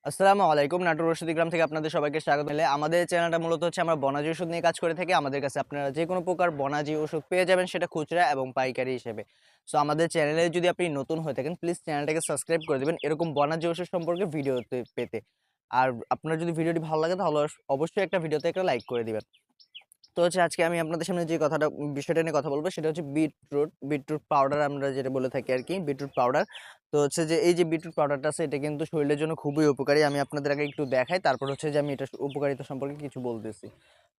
আসসালামু আলাইকুম। নাটোর রশিদি গ্রাম থেকে আপনাদের সবাইকে স্বাগত। আমাদের চ্যানেলটা মূলত হচ্ছে আমরা বনাজি ওষুধ নিয়ে কাজ করে থাকি। আমাদের কাছে আপনারা যেকোনো প্রকার বনাজি ওষুধ পেয়ে যাবেন, সেটা খুচরা এবং পাইকারি হিসেবে। সো আমাদের চ্যানেলে যদি আপনি নতুন হয়ে থাকেন, প্লিজ চ্যানেলটাকে সাবস্ক্রাইব করে দিবেন এরকম বনাজি ওষুধ সম্পর্কে ভিডিও পেতে। আর আপনার যদি ভিডিওটি ভালো লাগে তাহলে অবশ্যই একটা ভিডিওতে একটা লাইক করে দিবেন। তো হচ্ছে আজকে আমি আপনাদের সামনে যে বিষয়টা নিয়ে কথা বলবো সেটা হচ্ছে বিটরুট পাউডার আমরা যেটা বলে থাকি আরকি, বিটরুট পাউডার। তো হচ্ছে যে এই যে বিটরুট পাউডারটা আছে এটা কিন্তু শরীরের জন্য খুবই উপকারী। আমি আপনাদের আগে একটু দেখাই, তারপর হচ্ছে যে আমি এটার উপকারিতা সম্পর্কে কিছু বলতেছি।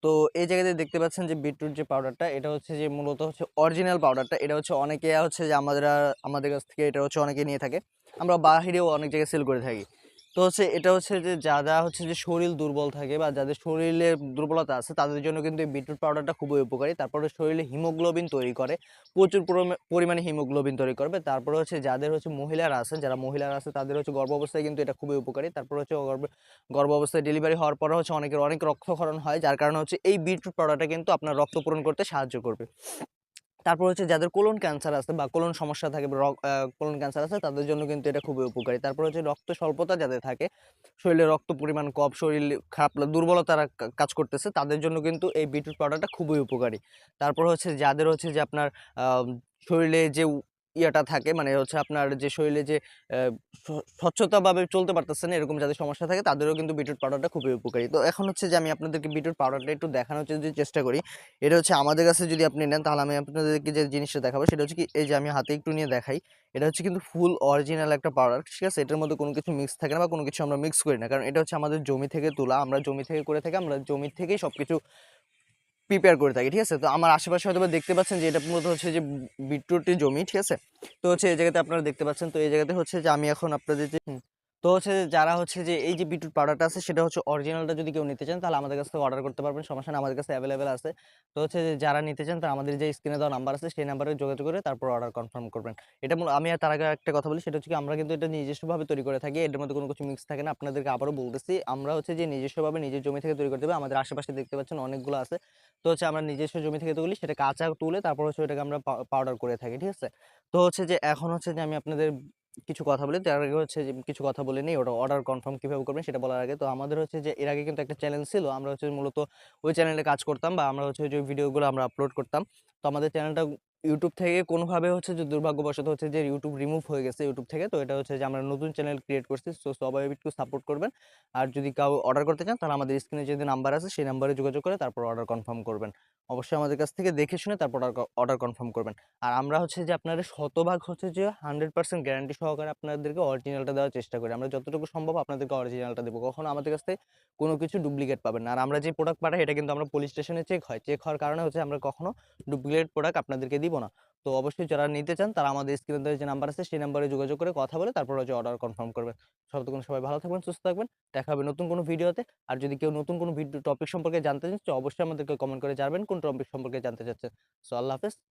তো এই জায়গাতে দেখতে পাচ্ছেন যে বিটরুট যে পাউডারটা, এটা হচ্ছে যে মূলত হচ্ছে অরিজিনাল পাউডারটা। এটা হচ্ছে অনেকে হচ্ছে যে আমাদের কাছ থেকে এটা হচ্ছে অনেকে নিয়ে থাকে। আমরা বাহিরেও অনেক জায়গায় সেল করে থাকি। তো হচ্ছে এটা হচ্ছে যে যারা হচ্ছে যে শরীর দুর্বল থাকে বা যাদের শরীরে দুর্বলতা আছে তাদের জন্য কিন্তু এই বিটরুট পাউডারটা খুবই উপকারী। তারপরে শরীরে হিমোগ্লোবিন তৈরি করে, প্রচুর পরিমাণে হিমোগ্লোবিন তৈরি করবে। তারপরে হচ্ছে যাদের হচ্ছে মহিলারা আছেন, যারা মহিলারা আছে তাদের হচ্ছে গর্ভ অবস্থায় কিন্তু এটা খুবই উপকারী। তারপর হচ্ছে গর্ভ অবস্থায় ডেলিভারি হওয়ার পরে হচ্ছে অনেকের অনেক রক্তক্ষরণ হয়, যার কারণে হচ্ছে এই বিটরুট পাউডারটা কিন্তু আপনার রক্ত পূরণ করতে সাহায্য করবে। তারপর হচ্ছে যাদের কোলন ক্যান্সার আছে বা কোলন সমস্যা থাকে বা কোলন ক্যান্সার আছে তাদের জন্য কিন্তু এটা খুবই উপকারী। তারপর হচ্ছে রক্ত স্বল্পতা যাদের থাকে, শরীরে রক্ত পরিমাণ কম, শরীর খারাপ দুর্বলতা কাজ করতেছে, তাদের জন্য কিন্তু এই বিটরুট পাউডারটা খুবই উপকারী। তারপর হচ্ছে যাদের হচ্ছে যে আপনার আ শরীরে যে ইয়াটা থাকে, মানে হচ্ছে আপনার যে শরীরে যে আ স স্বচ্ছতাভাবে চলতে পারতেছে না এরকম যাদের সমস্যা থাকে তাদেরও কিন্তু বিটরুট পাউডারটা খুবই উপকারী। তো এখন হচ্ছে যে আমি আপনাদেরকে বিটরুট পাউডারটা একটু দেখানোর যদি চেষ্টা করি। এটা হচ্ছে আমাদের কাছে যদি আপনি নেন তাহলে আমি আপনাদেরকে যে জিনিসটা দেখাবো সেটা হচ্ছে কি, এই যে আমি হাতে একটু নিয়ে দেখাই। এটা হচ্ছে কিন্তু ফুল অরিজিনাল একটা পাউডার। ঠিক আছে? এটার মধ্যে কোনো কিছু মিক্স থাকে না বা কোনো কিছু আমরা মিক্স করি না। কারণ এটা হচ্ছে আমাদের জমি থেকে তোলা। আমরা জমি থেকে করে থাকি। আমরা জমি থেকেই সবকিছু প্রিপেয়ার করে থাকি। ঠিক আছে? তো আমার আশেপাশে হয়তোবা দেখতে পাচ্ছেন যে এটা মূলত হচ্ছে যে বিটরুটের জমি। ঠিক আছে? তো হচ্ছে এই জায়গাতে আপনারা দেখতে পাচ্ছেন। তো এই জায়গাতে হচ্ছে যে আমি এখন আপনাদের যে তো হচ্ছে যে যারা হচ্ছে যে এই যে বিটরুট পাউডারটা আছে সেটা হচ্ছে অরিজিনালটা যদি কেউ নিতে চান তাহলে আমাদের কাছ থেকে অর্ডার করতে পারবেন। সমস্যা নেই, আমাদের কাছে এভেইলেবল আছে। তো হচ্ছে যে যারা নিতে চান তারা আমাদের যে স্ক্রিনে দেওয়া নাম্বার আছে সেই নাম্বারে যোগাযোগ করে তারপর অর্ডার কনফার্ম করবেন। এটা আমি আর তার আগে একটা কথা বলি, সেটা হচ্ছে কি আমরা কিন্তু এটা নিজস্বভাবে তৈরি করে থাকি। এটার মধ্যে কোনো কিছু মিক্স থাকে না। আপনাদেরকে আবারও বলতেছি, আমরা হচ্ছে যে নিজস্বভাবে নিজের জমি থেকে তৈরি করে দেব। আমাদের আশেপাশে দেখতে পাচ্ছেন অনেকগুলো আছে। তো হচ্ছে আমরা নিজস্ব জমি থেকে তুলি, সেটা কাঁচা তুলে তারপর হচ্ছে ওটাকে আমরা পাউডার করে থাকি। ঠিক আছে? তো হচ্ছে যে এখন হচ্ছে যে আমি আপনাদের কিছু কথা বলি। তার আগে হচ্ছে যে কিছু কথা বলে নেই, ওটা অর্ডার কনফার্ম কিভাবে করবেন সেটা বলার আগে। তো আমাদের হচ্ছে যে এর আগে কিন্তু একটা চ্যানেল ছিল। আমরা হচ্ছে মূলত ওই চ্যানেলে কাজ করতাম বা আমরা হচ্ছে যে ভিডিওগুলো আমরা আপলোড করতাম। তো আমাদের চ্যানেলটা YouTube থেকে কোনোভাবে হচ্ছে যে দুর্ভাগ্যবশত হচ্ছে যে YouTube রিমুভ হয়ে গেছে YouTube থেকে। তো এটা হচ্ছে যে আমরা নতুন চ্যানেল ক্রিয়েট করছি। সো সবাই একটু সাপোর্ট করবেন। আর যদি কাউ অর্ডার করতে চান তাহলে আমাদের স্ক্রিনে যে নাম্বার আছে সেই নাম্বারে যোগাযোগ করে তারপর অর্ডার কনফার্ম করবেন। অবশ্যই আমাদের কাছ থেকে দেখে শুনে তারপর অর্ডার কনফার্ম করবেন। আর আমরা হচ্ছে যে আপনাদের শতভাগ হচ্ছে যে 100% গ্যারান্টি সহকারে আপনাদেরকে অরিজিনালটা দেওয়ার চেষ্টা করি। আমরা যতটুকু সম্ভব আপনাদেরকে অরিজিনালটা দেব। কখনো আমাদের কাছ থেকে কোনো কিছু ডুপ্লিকেট পাবেন না। আর আমরা যে প্রোডাক্ট পাঠাই এটা কিন্তু আমরা পুলিশ স্টেশনে চেক হয়। চেক হওয়ার কারণে হচ্ছে আমরা কখনো ডুপ্লিকেট প্রোডাক্ট আপনাদেরকে দিব না। তো অবশ্যই যারা নিতে চান তারা আমাদের স্ক্রিনে দেওয়া যে নাম্বার আছে সেই নাম্বারে যোগাযোগ করে কথা বলে তারপর হচ্ছে অর্ডার কনফার্ম করবেন। ততক্ষণ সবাই ভালো থাকবেন, সুস্থ থাকবেন। দেখা হবে নতুন কোনো ভিডিওতে। আর যদি কেউ নতুন কোনো টপিক সম্পর্কে জানতে চান তো অবশ্যই আমাদেরকে কমেন্ট করে জানাবেন কোন টপিক সম্পর্কে জানতে চাচ্ছেন। সো আল্লাহ হাফেজ।